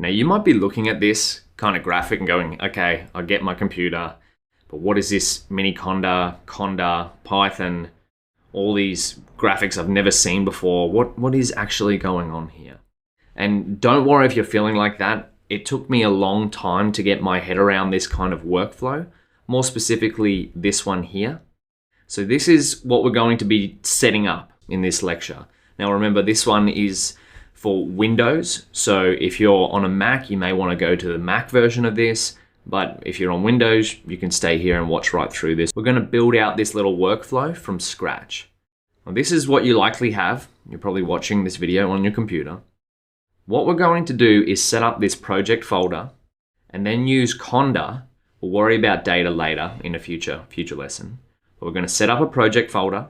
Now you might be looking at this kind of graphic and going, okay, I get my computer, but what is this Miniconda, Conda, Python, all these graphics I've never seen before? What is actually going on here? And don't worry if you're feeling like that. It took me a long time to get my head around this kind of workflow, more specifically this one here. So this is what we're going to be setting up in this lecture. Now remember, this one is for Windows. So if you're on a Mac, you may want to go to the Mac version of this. But if you're on Windows, you can stay here and watch right through this. We're going to build out this little workflow from scratch. Now, this is what you likely have. You're probably watching this video on your computer. What we're going to do is set up this project folder and then use Conda. We'll worry about data later in a future lesson. But we're going to set up a project folder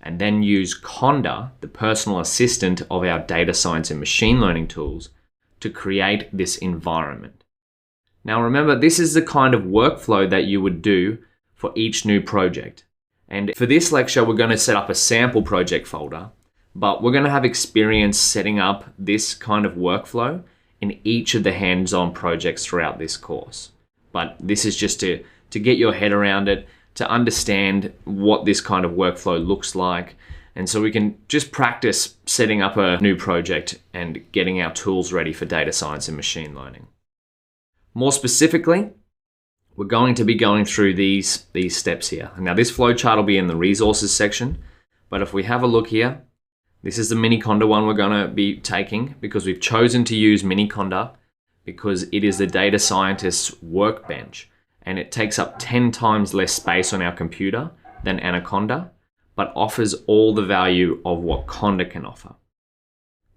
and then use Conda, the personal assistant of our data science and machine learning tools, to create this environment. Now remember, this is the kind of workflow that you would do for each new project. And for this lecture, we're going to set up a sample project folder, but we're going to have experience setting up this kind of workflow in each of the hands-on projects throughout this course. But this is just to get your head around it, to understand what this kind of workflow looks like. And so we can just practice setting up a new project and getting our tools ready for data science and machine learning. More specifically, we're going to be going through these steps here. Now this flowchart will be in the resources section, but if we have a look here, this is the Miniconda one we're going to be taking because we've chosen to use Miniconda because it is the data scientist's workbench. And it takes up 10 times less space on our computer than Anaconda, but offers all the value of what Conda can offer.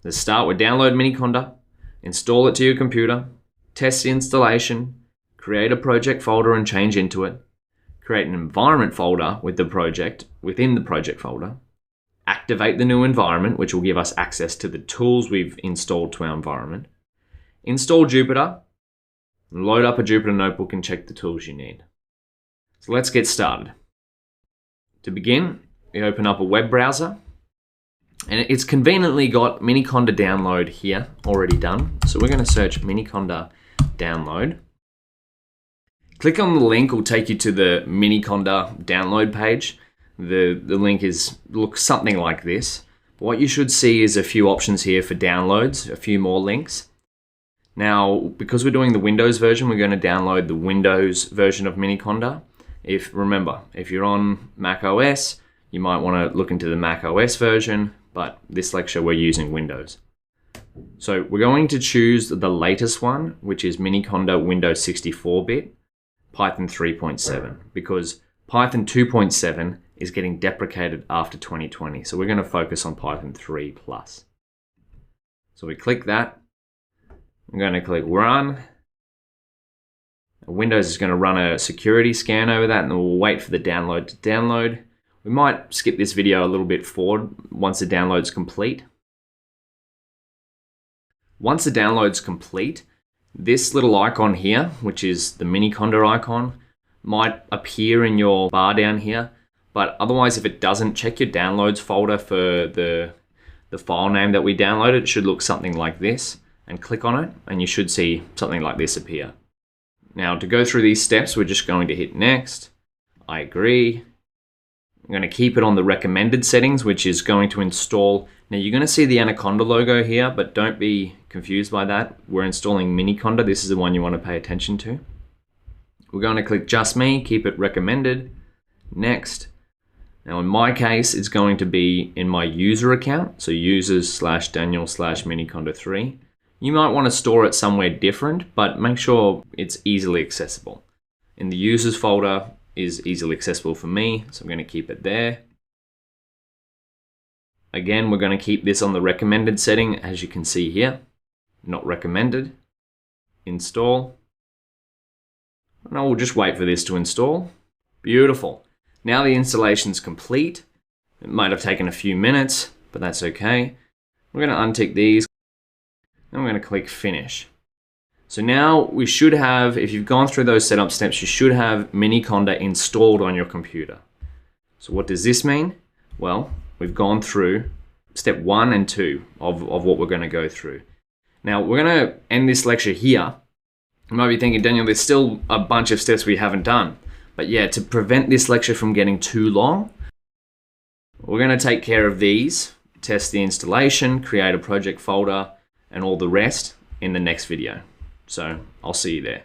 Let's start with download Miniconda, install it to your computer, test the installation, create a project folder and change into it, create an environment folder with the project within the project folder, activate the new environment, which will give us access to the tools we've installed to our environment, install Jupyter, load up a Jupyter notebook and check the tools you need. So let's get started. To begin, we open up a web browser and it's conveniently got Miniconda download here already done. So we're going to search Miniconda download. Click on the link, will take you to the Miniconda download page. The link looks something like this. But what you should see is a few options here for downloads, a few more links. Now, because we're doing the Windows version, we're going to download the Windows version of Miniconda. Remember, if you're on Mac OS, you might want to look into the Mac OS version, but this lecture we're using Windows. So we're going to choose the latest one, which is Miniconda Windows 64-bit, Python 3.7, because Python 2.7 is getting deprecated after 2020. So we're going to focus on Python 3+. So we click that. I'm going to click run. Windows is going to run a security scan over that and then we'll wait for the download to download. We might skip this video a little bit forward once the download's complete. Once the download's complete, this little icon here, which is the Miniconda icon, might appear in your bar down here. But otherwise, if it doesn't, check your downloads folder for the file name that we downloaded. It should look something like this. And click on it and you should see something like this appear. Now to go through these steps, we're just going to hit next. I agree. I'm going to keep it on the recommended settings, which is going to install. Now you're going to see the Anaconda logo here, but don't be confused by that. We're installing Miniconda. This is the one you want to pay attention to. We're going to click just me, keep it recommended. Next. Now in my case, it's going to be in my user account. So users/Daniel/Miniconda3. You might want to store it somewhere different, but make sure it's easily accessible. In the users folder is easily accessible for me, so I'm going to keep it there. Again, we're going to keep this on the recommended setting, as you can see here. Not recommended. Install. And I will just wait for this to install. Beautiful. Now the installation's complete. It might have taken a few minutes, but that's okay. We're going to untick these. And we're going to click finish. So now we should have, if you've gone through those setup steps, you should have Miniconda installed on your computer. So what does this mean? Well, we've gone through step 1 and 2 of what we're going to go through. Now, we're going to end this lecture here. You might be thinking, Daniel, there's still a bunch of steps we haven't done. But yeah, to prevent this lecture from getting too long, we're going to take care of these, test the installation, create a project folder, and all the rest in the next video. So I'll see you there.